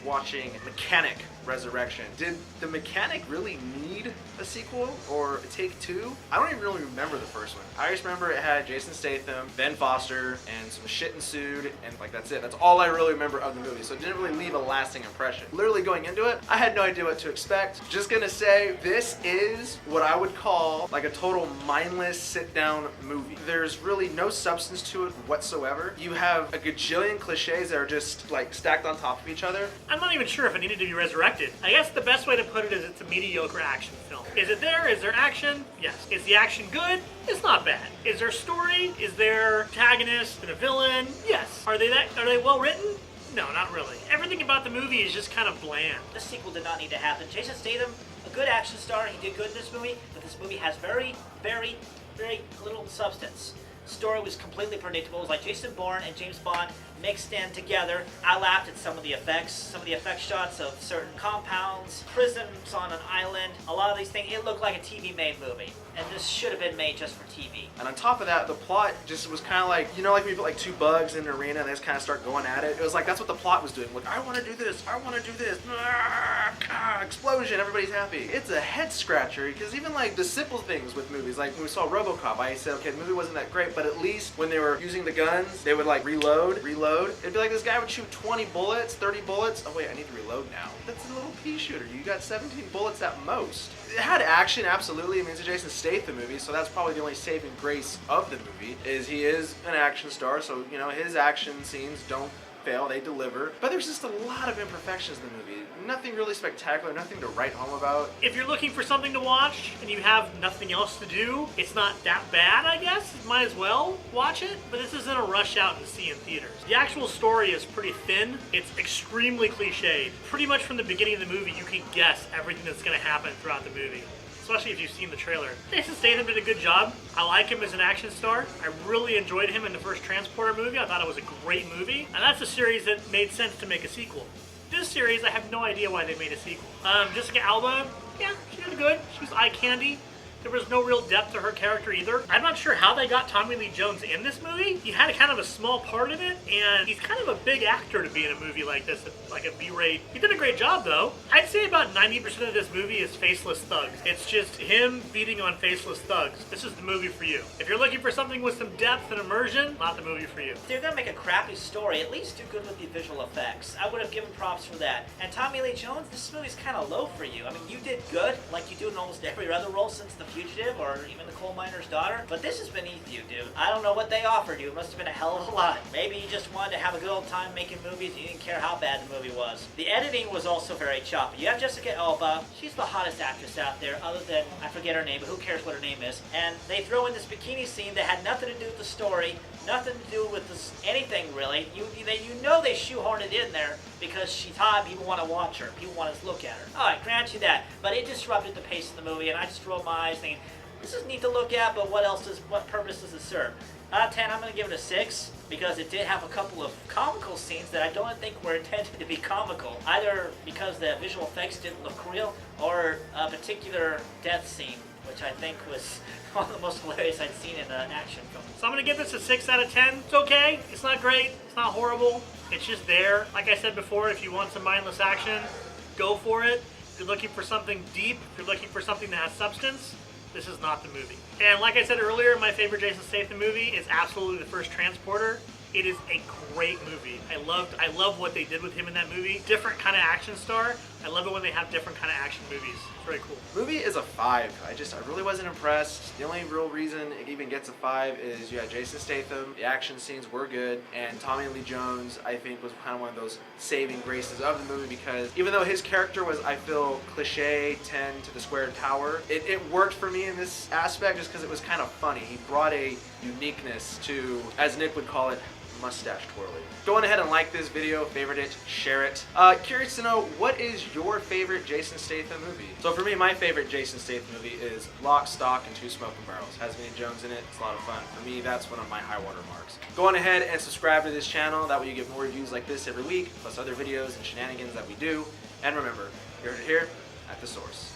watching Mechanic Resurrection. Did The Mechanic really need a sequel or a take two? I don't even really remember the first one. I just remember it had Jason Statham, Ben Foster, and some shit ensued, and like that's it. That's all I really remember of the movie, so it didn't really leave a lasting impression. Literally going into it, I had no idea what to expect. Just gonna say, this is what I would call like a total mindless sit-down movie. There's really no substance to it whatsoever. You have a gajillion cliches that are just like stacked on top of each other. I'm not even sure if it needed to be resurrected. I guess the best way to put it is it's a mediocre action film. Is it there? Is there action? Yes. Is the action good? It's not bad. Is there story? Is there protagonist and a villain? Yes. Are they well written? No, not really. Everything about the movie is just kind of bland. This sequel did not need to happen. Jason Statham, a good action star, he did good in this movie, but this movie has very, very, very little substance. Story was completely predictable. It was like Jason Bourne and James Bond mixed in together. I laughed at some of the effect shots of certain compounds, prisons on an island, a lot of these things. It looked like a TV made movie, and this should have been made just for TV. And on top of that, the plot just was kind of like, you know, like when you put like two bugs in an arena and they just kind of start going at it. It was like, that's what the plot was doing. Like, I want to do this, I want to do this. Explosion, everybody's happy. It's a head scratcher, because even like the simple things with movies, like when we saw RoboCop, I said, okay, the movie wasn't that great, but at least when they were using the guns, they would like reload. It'd be like this guy would shoot 20 bullets, 30 bullets. Oh wait, I need to reload now. That's a little pea shooter. You got 17 bullets at most. It had action, absolutely. I mean, it's a Jason Statham movie, so that's probably the only saving grace of the movie, is he is an action star, so, you know, his action scenes don't fail, they deliver. But there's just a lot of imperfections in the movie. Nothing really spectacular, nothing to write home about. If you're looking for something to watch and you have nothing else to do, it's not that bad, I guess. You might as well watch it, but this isn't a rush out to see in theaters. The actual story is pretty thin. It's extremely cliched. Pretty much from the beginning of the movie, you can guess everything that's going to happen throughout the movie, especially if you've seen the trailer. Jason Statham did a good job. I like him as an action star. I really enjoyed him in the first Transporter movie. I thought it was a great movie. And that's a series that made sense to make a sequel. This series, I have no idea why they made a sequel. Jessica Alba, yeah, she did good. She was eye candy. There was no real depth to her character either. I'm not sure how they got Tommy Lee Jones in this movie. He had a kind of a small part in it, and he's kind of a big actor to be in a movie like this, like a B-rate. He did a great job, though. I'd say about 90% of this movie is faceless thugs. It's just him beating on faceless thugs. This is the movie for you. If you're looking for something with some depth and immersion, not the movie for you. If they're gonna make a crappy story, at least do good with the visual effects. I would have given props for that. And Tommy Lee Jones, this movie's kind of low for you. I mean, you did good, like you do in almost every other role since The Fugitive, or even The Coal Miner's Daughter, but this is beneath you, dude. I don't know what they offered you. It must have been a hell of a lot. Maybe you just wanted to have a good old time making movies and you didn't care how bad the movie was. The editing was also very choppy. You have Jessica Alba. She's the hottest actress out there, other than, I forget her name, but who cares what her name is. And they throw in this bikini scene that had nothing to do with the story, nothing to do with this, anything really. You know they shoehorned it in there because she's hot, people want to watch her, people want to look at her. Alright, grant you that, but it disrupted the pace of the movie, and I just rolled my eyes thinking, this is neat to look at, but what purpose does it serve? Out of 10, I'm going to give it a 6, because it did have a couple of comical scenes that I don't think were intended to be comical, either because the visual effects didn't look real, or a particular death scene, which I think was one of the most hilarious I'd seen in an action film. So I'm going to give this a 6 out of 10. It's okay. It's not great. It's not horrible. It's just there. Like I said before, if you want some mindless action, go for it. If you're looking for something deep, if you're looking for something that has substance, this is not the movie. And like I said earlier, my favorite Jason Statham movie is absolutely the first Transporter. It is a great movie. I love what they did with him in that movie. Different kind of action star. I love it when they have different kind of action movies. It's very cool. Movie is a 5. I really wasn't impressed. The only real reason it even gets a 5 is you had Jason Statham, the action scenes were good, and Tommy Lee Jones, I think, was kind of one of those saving graces of the movie, because even though his character was, I feel, cliche 10 to the squared tower, it worked for me in this aspect just because it was kind of funny. He brought a uniqueness to, as Nick would call it, mustache twirling. Go on ahead and like this video, favorite it, share it. Curious to know, what is your favorite Jason Statham movie? So for me, my favorite Jason Statham movie is Lock, Stock, and Two Smoking Barrels. Has Vinnie Jones in it. It's a lot of fun. For me, that's one of my high water marks. Go on ahead and subscribe to this channel. That way you get more reviews like this every week, plus other videos and shenanigans that we do. And remember, you're here at The Source.